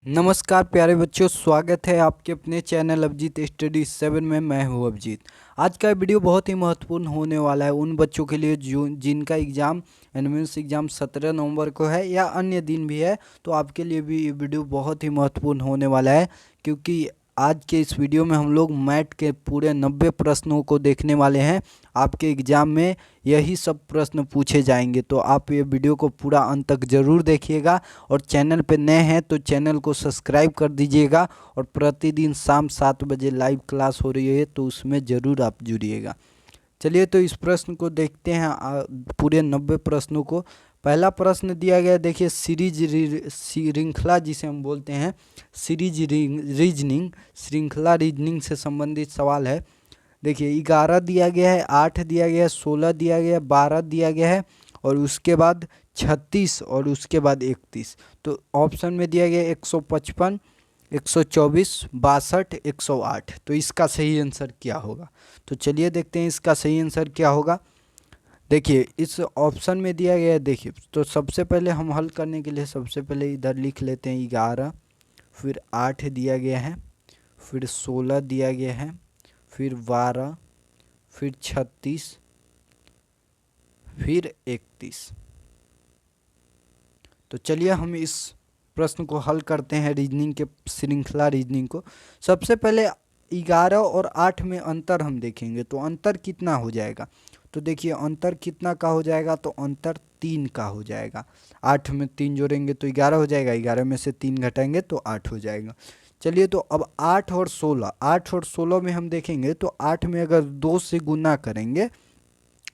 नमस्कार प्यारे बच्चों, स्वागत है आपके अपने चैनल अभिजीत स्टडी 7 में। मैं हूं अभिजीत। आज का वीडियो बहुत ही महत्वपूर्ण होने वाला है उन बच्चों के लिए जो जिनका एग्ज़ाम एनुअल एग्ज़ाम 17 नवंबर को है या अन्य दिन भी है। तो आपके लिए भी ये वीडियो बहुत ही महत्वपूर्ण होने वाला है, क्योंकि आज के इस वीडियो में हम लोग मैथ के पूरे 90 प्रश्नों को देखने वाले हैं। आपके एग्ज़ाम में यही सब प्रश्न पूछे जाएंगे, तो आप ये वीडियो को पूरा अंत तक ज़रूर देखिएगा। और चैनल पे नए हैं तो चैनल को सब्सक्राइब कर दीजिएगा। और प्रतिदिन शाम 7 बजे लाइव क्लास हो रही है, तो उसमें ज़रूर आप जुड़िएगा। चलिए तो इस प्रश्न को देखते हैं, पूरे 90 प्रश्नों को। पहला प्रश्न दिया गया, देखिए श्रृंखला जिसे हम बोलते हैं, रीजनिंग, श्रृंखला रीजनिंग से संबंधित सवाल है। देखिए 11 दिया गया है, 8 दिया गया है, 16 दिया गया है, 12 दिया गया है और उसके बाद 36 और उसके बाद 31। तो ऑप्शन में दिया गया 155, 124, 62, 108। तो इसका सही आंसर क्या होगा? तो चलिए देखते हैं इसका सही आंसर क्या होगा। देखिए इस ऑप्शन में दिया गया है, देखिए तो सबसे पहले हम हल करने के लिए सबसे पहले इधर लिख लेते हैं 11, फिर 8 दिया गया है, फिर 16 दिया गया है, फिर 12, फिर 36, फिर 31। तो चलिए हम इस प्रश्न को हल करते हैं, रीजनिंग के श्रृंखला रीजनिंग को। सबसे पहले 11 और 8 में अंतर हम देखेंगे, तो अंतर कितना हो जाएगा? तो देखिए अंतर कितना का हो जाएगा, तो अंतर 3 का हो जाएगा। 8 में 3 जोड़ेंगे तो 11 हो जाएगा, 11 में से 3 घटाएंगे तो 8 हो जाएगा। चलिए तो अब 8 और 16 में हम देखेंगे, तो 8 में अगर 2 से गुना करेंगे,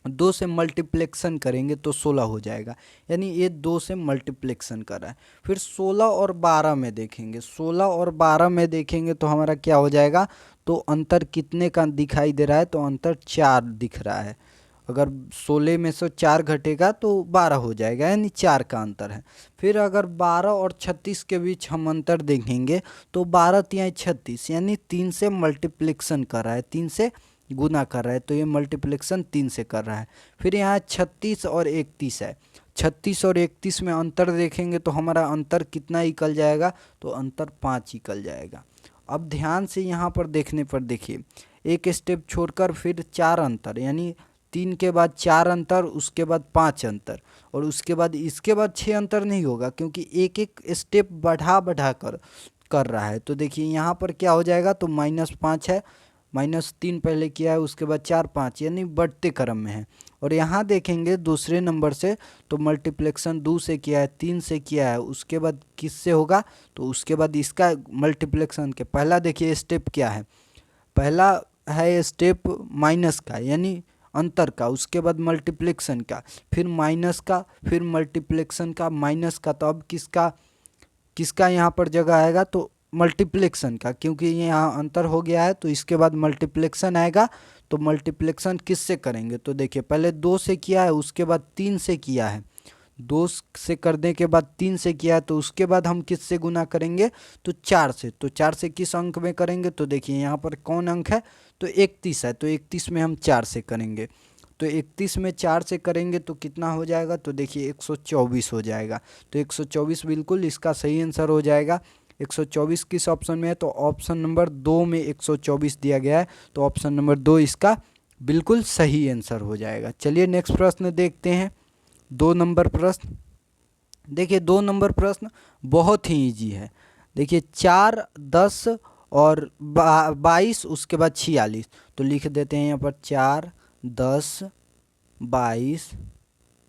2 से मल्टीप्लेक्शन करेंगे तो 16 हो जाएगा, यानी ये 2 से मल्टीप्लेक्शन कर रहा है। फिर 16 और 12 में देखेंगे, 16 और 12 में देखेंगे तो हमारा क्या हो जाएगा, तो अंतर कितने का दिखाई दे रहा है, तो अंतर 4 दिख रहा है। अगर 16 में से 4 घटेगा तो 12 हो जाएगा, यानी 4 का अंतर है। फिर अगर 12 और 36 के बीच हम अंतर देखेंगे, तो 12 तिहाई 36, यानी 3 से मल्टीप्लिकेशन कर रहा है, 3 से गुना कर रहा है, तो ये मल्टीप्लिकेशन 3 से कर रहा है। फिर यहाँ 36 और 31 है, 36 और 31 में अंतर देखेंगे तो हमारा अंतर कितना निकल जाएगा, तो अंतर 5 निकल जाएगा। अब ध्यान से यहाँ पर देखने पर देखिए, एक स्टेप छोड़कर फिर 4 अंतर, यानी 3 के बाद 4 अंतर, उसके बाद 5 अंतर, और उसके बाद इसके बाद 6 अंतर नहीं होगा, क्योंकि एक एक स्टेप बढ़ा बढ़ा कर रहा है। तो देखिए यहाँ पर क्या हो जाएगा, तो -5 है, -3 पहले किया है, उसके बाद 4, 5, यानी बढ़ते क्रम में है। और यहाँ देखेंगे दूसरे नंबर से, तो मल्टीप्लिकेशन 2 से किया है, 3 से किया है, उसके बाद किससे होगा, तो उसके बाद इसका मल्टीप्लिकेशन के पहला देखिए स्टेप क्या है, पहला है स्टेप माइनस का, यानी अंतर का, उसके बाद मल्टीप्लिकेशन का, फिर माइनस का, फिर मल्टीप्लिकेशन का, माइनस का। तो अब किसका किसका यहाँ पर जगह आएगा, तो मल्टीप्लिकेशन का, क्योंकि ये यहाँ अंतर हो गया है, तो इसके बाद मल्टीप्लिकेशन आएगा। तो मल्टीप्लिकेशन किससे करेंगे, तो देखिए पहले 2 से किया है, उसके बाद 3 से किया है, 2 से करने के बाद 3 से किया है, तो उसके बाद हम किससे गुना करेंगे, तो 4 से। तो 4 से किस अंक में करेंगे, तो देखिए यहाँ पर कौन अंक है, तो 31 है, तो 31 में हम 4 से करेंगे। तो 31 में 4 से करेंगे तो कितना हो जाएगा, तो देखिए 124 हो जाएगा। तो 124 बिल्कुल इसका सही आंसर हो जाएगा। 124 किस ऑप्शन में है, तो ऑप्शन नंबर 2 में 124 दिया गया है, तो ऑप्शन नंबर 2 इसका बिल्कुल सही आंसर हो जाएगा। चलिए नेक्स्ट प्रश्न देखते हैं, 2 नंबर प्रश्न। देखिए 2 नंबर प्रश्न बहुत ही इजी है। देखिए 4, 10 और 22, उसके बाद 46। तो लिख देते हैं यहाँ पर 4, 10, 22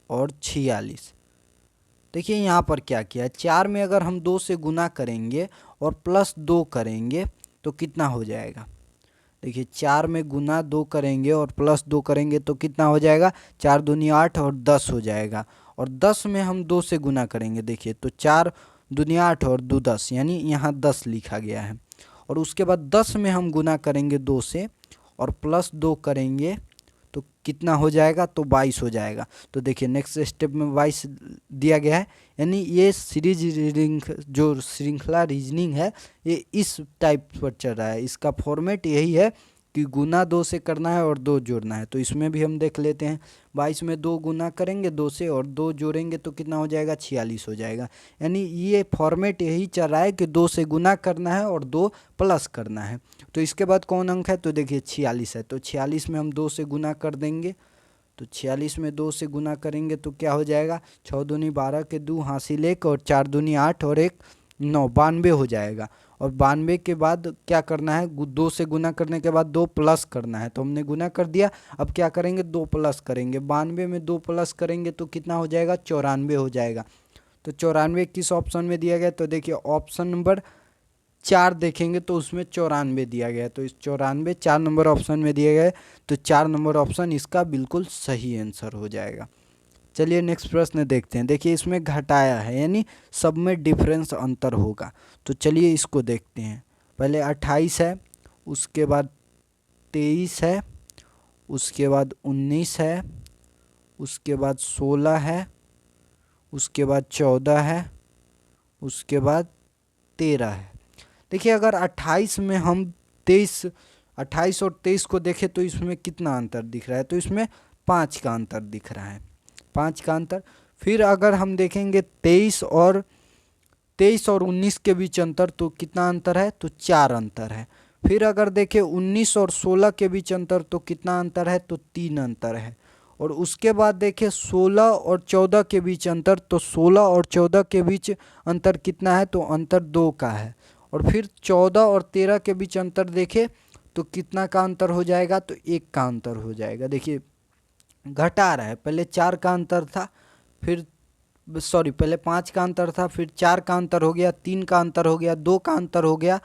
और 46। देखिए यहाँ पर क्या किया है, 4 में अगर हम 2 से गुना करेंगे और +2 करेंगे तो कितना हो जाएगा। देखिए 4 में गुना 2 करेंगे और +2 करेंगे तो कितना हो जाएगा, 4 दूनी 8 और 10 हो जाएगा। और 10 में हम 2 से गुना करेंगे, देखिए तो 4 दूनी 8 और 2 10, यानी यहाँ 10 लिखा गया है। और उसके बाद 10 में हम गुना करेंगे 2 से और +2 करेंगे तो कितना हो जाएगा, तो 22 हो जाएगा। तो देखिए नेक्स्ट स्टेप में 22 दिया गया है, यानी ये जो श्रृंखला रीजनिंग है, ये इस टाइप पर चल रहा है। इसका फॉर्मेट यही है कि गुना 2 से करना है और 2 जोड़ना है। तो इसमें भी हम देख लेते हैं। 22 में 2 गुना करेंगे 2 से और 2 जोड़ेंगे तो कितना हो जाएगा, 46 हो जाएगा। यानी ये फॉर्मेट यही चल रहा है कि 2 से गुना करना है और 2 प्लस करना है। तो इसके बाद कौन अंक है, तो देखिए 46 है। तो 46 में हम 2 से गुना कर देंगे। तो 46 में 2 से गुना करेंगे तो क्या हो जाएगा, 6 दूनी 12 के 2 हासिल 1 और 4 दूनी 8 और 1 9, 92 हो जाएगा। और 92 के बाद क्या करना है, 2 से गुना करने के बाद 2 प्लस करना है। तो हमने गुना कर दिया, अब क्या करेंगे, 2 प्लस करेंगे। 92 में 2 प्लस करेंगे तो कितना हो जाएगा, 94 हो जाएगा। तो 94 किस ऑप्शन में दिया गया, तो देखिए ऑप्शन नंबर 4 देखेंगे तो उसमें 94 दिया गया है। तो इस 94 4 नंबर ऑप्शन में दिया गया है। तो 4 नंबर ऑप्शन इसका बिल्कुल सही आंसर हो जाएगा। चलिए नेक्स्ट प्रश्न देखते हैं। देखिए इसमें घटाया है, यानी सब में डिफरेंस अंतर होगा। तो चलिए इसको देखते हैं। पहले 28 है, उसके बाद 23 है, उसके बाद 19 है, उसके बाद 16 है, उसके बाद 14 है, उसके बाद 13 है। देखिए अगर 28 में हम 28 और 23 को देखें तो इसमें कितना अंतर दिख रहा है, तो इसमें 5 का अंतर दिख रहा है, 5 का अंतर। फिर अगर हम देखेंगे 23 और 19 के बीच अंतर तो कितना अंतर है, तो 4 अंतर है। फिर अगर देखें 19 और 16 के बीच अंतर तो कितना अंतर है, तो 3 अंतर है। और उसके बाद देखें 16 और 14 के बीच अंतर, तो 16 और 14 के बीच अंतर कितना है, तो अंतर 2 का है। और फिर 14 और 13 के बीच अंतर देखें तो कितना का अंतर हो जाएगा, तो 1 का अंतर हो जाएगा। देखिए घटा रहा है, पहले 4 का अंतर था, फिर पहले 5 का अंतर था, फिर 4 का अंतर हो गया, 3 का अंतर हो गया, 2 का अंतर हो गया,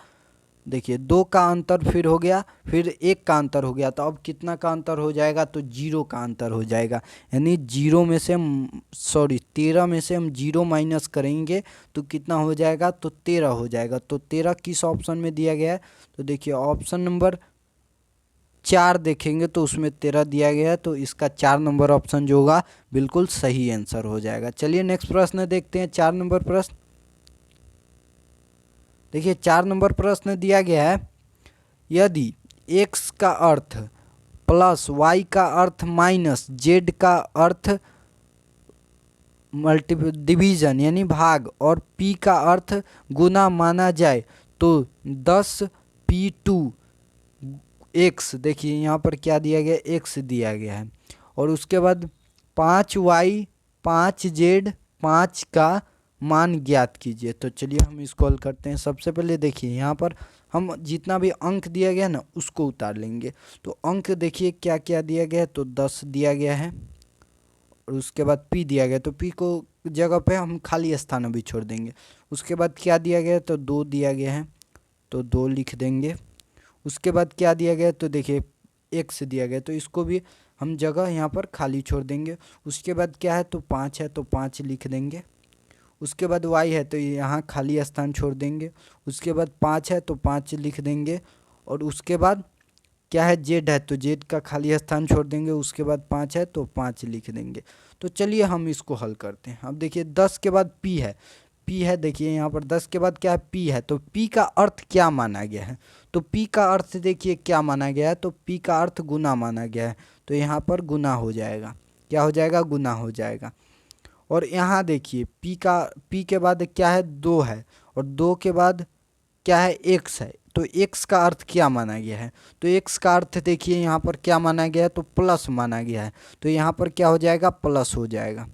देखिए 2 का अंतर फिर हो गया, फिर 1 का अंतर हो गया। तो अब कितना का अंतर हो जाएगा, तो 0 का अंतर हो जाएगा। यानी 0 में से हम 13 में से हम 0 माइनस करेंगे तो कितना हो जाएगा, तो 13 हो जाएगा। तो 13 किस ऑप्शन में दिया गया है, तो देखिए ऑप्शन नंबर 4 देखेंगे तो उसमें 13 दिया गया है। तो इसका 4 नंबर ऑप्शन जो होगा बिल्कुल सही आंसर हो जाएगा। चलिए नेक्स्ट प्रश्न देखते हैं, 4 नंबर प्रश्न। देखिए 4 नंबर प्रश्न दिया गया है, यदि x का अर्थ प्लस y का अर्थ माइनस z का अर्थ डिवीजन यानी भाग और p का अर्थ गुना माना जाए तो 10p2 x, देखिए यहाँ पर क्या दिया गया, x दिया गया है। और उसके बाद 5y 5z 5 का मान ज्ञात कीजिए। तो चलिए हम इसको हल करते हैं। सबसे पहले देखिए यहाँ पर हम जितना भी अंक दिया गया ना उसको उतार लेंगे। तो अंक देखिए क्या क्या दिया गया है, तो 10 दिया गया है। और उसके बाद p दिया गया, तो p को जगह पे हम खाली स्थान अभी छोड़ देंगे। उसके बाद क्या दिया गया है, तो 2 दिया गया है, तो 2 लिख देंगे। उसके बाद क्या दिया गया, तो देखिए x दिया गया, तो इसको भी हम जगह यहाँ पर खाली छोड़ देंगे। उसके बाद क्या है, तो 5 है, तो 5 लिख देंगे। उसके बाद y है, तो यहाँ खाली स्थान छोड़ देंगे। उसके बाद 5 है, तो 5 लिख देंगे। और उसके बाद क्या है, z है, तो z का खाली स्थान छोड़ देंगे। उसके बाद 5 है, तो 5 लिख देंगे। तो चलिए हम इसको हल करते हैं। अब देखिए 10 के बाद p है, देखिए यहाँ पर 10 के बाद क्या है, p है। तो p का अर्थ क्या माना गया है, तो p का अर्थ देखिए क्या माना गया है, तो p का अर्थ गुना माना गया है। तो यहाँ पर गुना हो जाएगा, क्या हो जाएगा, गुना हो जाएगा। और यहाँ देखिए p के बाद क्या है, 2 है, और 2 के बाद क्या है, x है। तो x का अर्थ क्या माना गया है, तो x का अर्थ देखिए यहाँ पर क्या माना गया है, तो प्लस माना गया है। तो यहाँ पर क्या हो जाएगा, प्लस हो जाएगा।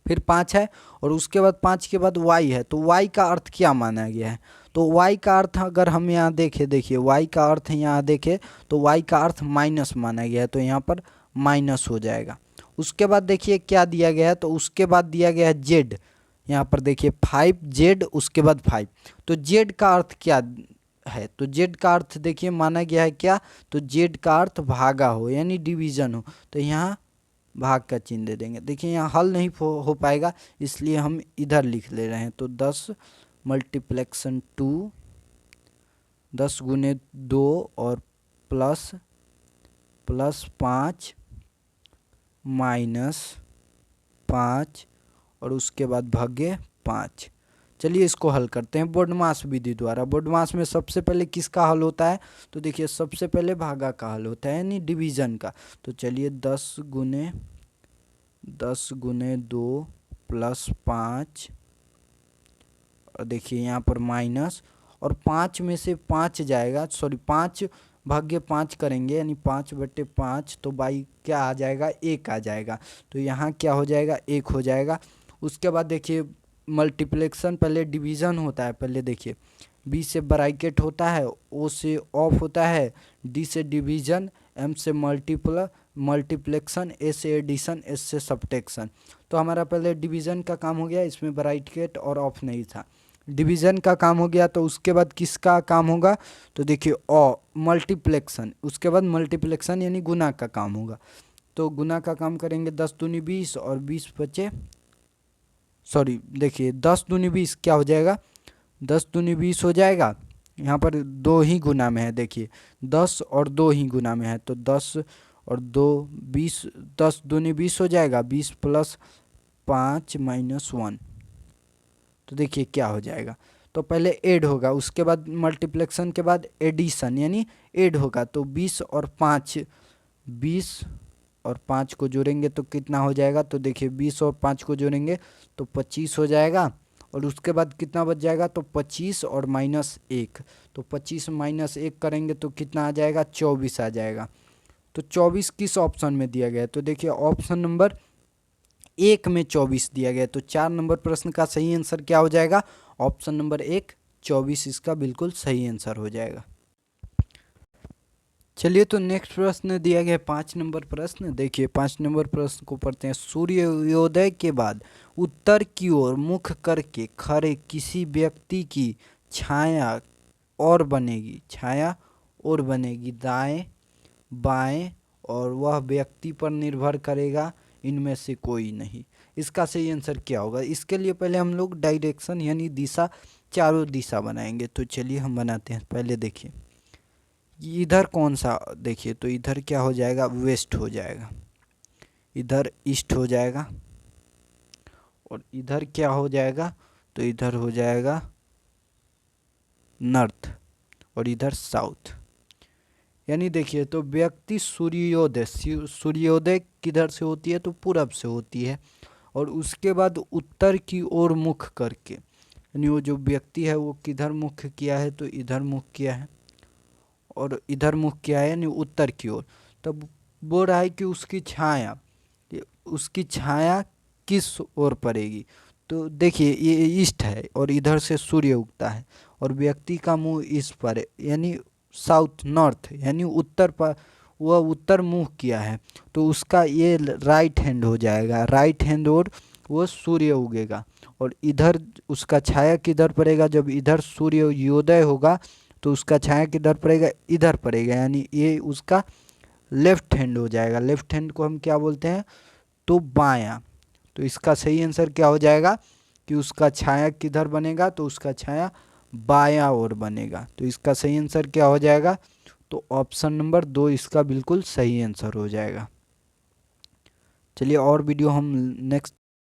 फिर 5 है, और उसके बाद 5 के बाद y है, तो y का अर्थ क्या माना गया है, तो y का अर्थ अगर हम यहाँ देखें, देखिए y का अर्थ यहाँ देखें तो y का अर्थ माइनस माना गया है। तो यहाँ पर माइनस हो जाएगा। उसके बाद देखिए क्या दिया गया है, तो उसके बाद दिया गया है z, यहाँ पर देखिए 5z, उसके बाद 5। तो z का अर्थ क्या है, तो z का अर्थ देखिए माना गया है क्या, तो z का अर्थ भागा हो यानी डिवीजन हो। तो यहाँ भाग का चिन्ह दे देंगे। देखिए यहाँ हल नहीं हो पाएगा, इसलिए हम इधर लिख ले रहे हैं। तो 10 मल्टीप्लेक्सन 2, 10 गुने 2 और प्लस 5 माइनस 5 और उसके बाद भागे 5। चलिए इसको हल करते हैं बोडमास विधि द्वारा। बोडमास में सबसे पहले किसका हल होता है, तो देखिए सबसे पहले भागा का हल होता है यानी डिवीज़न का। तो चलिए 10 गुने 2 प्लस 5, और देखिए यहाँ पर माइनस, और 5 में से 5 जाएगा, सॉरी 5 भाग्य 5 करेंगे यानी 5/5, तो बाई क्या आ जाएगा, 1 आ जाएगा। तो यहाँ क्या हो जाएगा, 1 हो जाएगा। उसके बाद देखिए मल्टीप्लेक्शन पहले डिवीज़न होता है, पहले देखिए बी से ब्रैकेट होता है, ओ से ऑफ होता है, डी से डिवीज़न, एम से मल्टीप्लेक्शन, ए से एडिशन, एस से सब्ट्रैक्शन। तो हमारा पहले डिवीज़न का काम हो गया, इसमें ब्रैकेट और ऑफ नहीं था। डिवीज़न का काम हो गया, तो उसके बाद किसका काम होगा, तो देखिए मल्टीप्लेक्शन, उसके बाद मल्टीप्लेक्शन यानी गुना का काम होगा। तो गुना का काम करेंगे 10 दूनी 20 और 20 बचे, सॉरी देखिए 10 दूनी 20 क्या हो जाएगा, 10 दूनी 20 हो जाएगा। यहाँ पर 2 ही गुना में है, देखिए 10 और 2 ही गुना में है, तो 10 और 2 20, 10 दूनी 20 हो जाएगा, 20 प्लस 5 माइनस 1। तो देखिए क्या हो जाएगा, तो पहले ऐड होगा, उसके बाद मल्टीप्लेक्शन के बाद एडिशन यानी ऐड होगा। तो 20 और 5 को जोड़ेंगे तो कितना हो जाएगा, तो देखिए 20 और 5 को जोड़ेंगे तो 25 हो जाएगा। और उसके बाद कितना बच जाएगा, तो 25 और -1, तो 25 -1 करेंगे तो कितना आ जाएगा, 24 आ जाएगा। तो 24 किस ऑप्शन में दिया गया है, तो देखिए ऑप्शन नंबर 1 में 24 दिया गया है। तो 4 नंबर प्रश्न का सही आंसर क्या हो जाएगा, ऑप्शन नंबर 1 24 इसका बिल्कुल सही आंसर हो जाएगा। चलिए तो नेक्स्ट प्रश्न दिया गया 5 नंबर प्रश्न। देखिए 5 नंबर प्रश्न को पढ़ते हैं। सूर्योदय के बाद उत्तर की ओर मुख करके खड़े किसी व्यक्ति की छाया और बनेगी दाएं बाएं, और वह व्यक्ति पर निर्भर करेगा इनमें से कोई नहीं। इसका सही आंसर क्या होगा, इसके लिए पहले हम लोग डायरेक्शन यानी दिशा, चारों दिशा बनाएंगे। तो चलिए हम बनाते हैं। पहले देखिए इधर कौन सा, देखिए तो इधर क्या हो जाएगा, वेस्ट हो जाएगा, इधर ईस्ट हो जाएगा, और इधर क्या हो जाएगा, तो इधर हो जाएगा नॉर्थ, और इधर साउथ। यानी देखिए तो व्यक्ति सूर्योदय किधर से होती है, तो पूरब से होती है, और उसके बाद उत्तर की ओर मुख करके, यानी वो जो व्यक्ति है वो किधर मुख किया है, तो इधर मुख किया है, और इधर मुख किया है यानी उत्तर की ओर। तब बोल रहा है कि उसकी छाया किस ओर पड़ेगी, तो देखिए ये ईस्ट है और इधर से सूर्य उगता है, और व्यक्ति का मुंह इस पर है यानी साउथ नॉर्थ यानी उत्तर पर, वह उत्तर मुंह किया है, तो उसका ये राइट हैंड हो जाएगा, राइट हैंड और वो सूर्य उगेगा। और इधर उसका छाया किधर पड़ेगा, जब इधर सूर्योदय होगा तो उसका छाया किधर पड़ेगा, इधर पड़ेगा, यानी ये उसका लेफ्ट हैंड हो जाएगा। लेफ्ट हैंड को हम क्या बोलते हैं, तो बायां। तो इसका सही आंसर क्या हो जाएगा कि उसका छाया किधर बनेगा, तो उसका छाया बायां ओर बनेगा। तो इसका सही आंसर क्या हो जाएगा, तो ऑप्शन नंबर 2 इसका बिल्कुल सही आंसर हो जाएगा। चलिए और वीडियो हम नेक्स्ट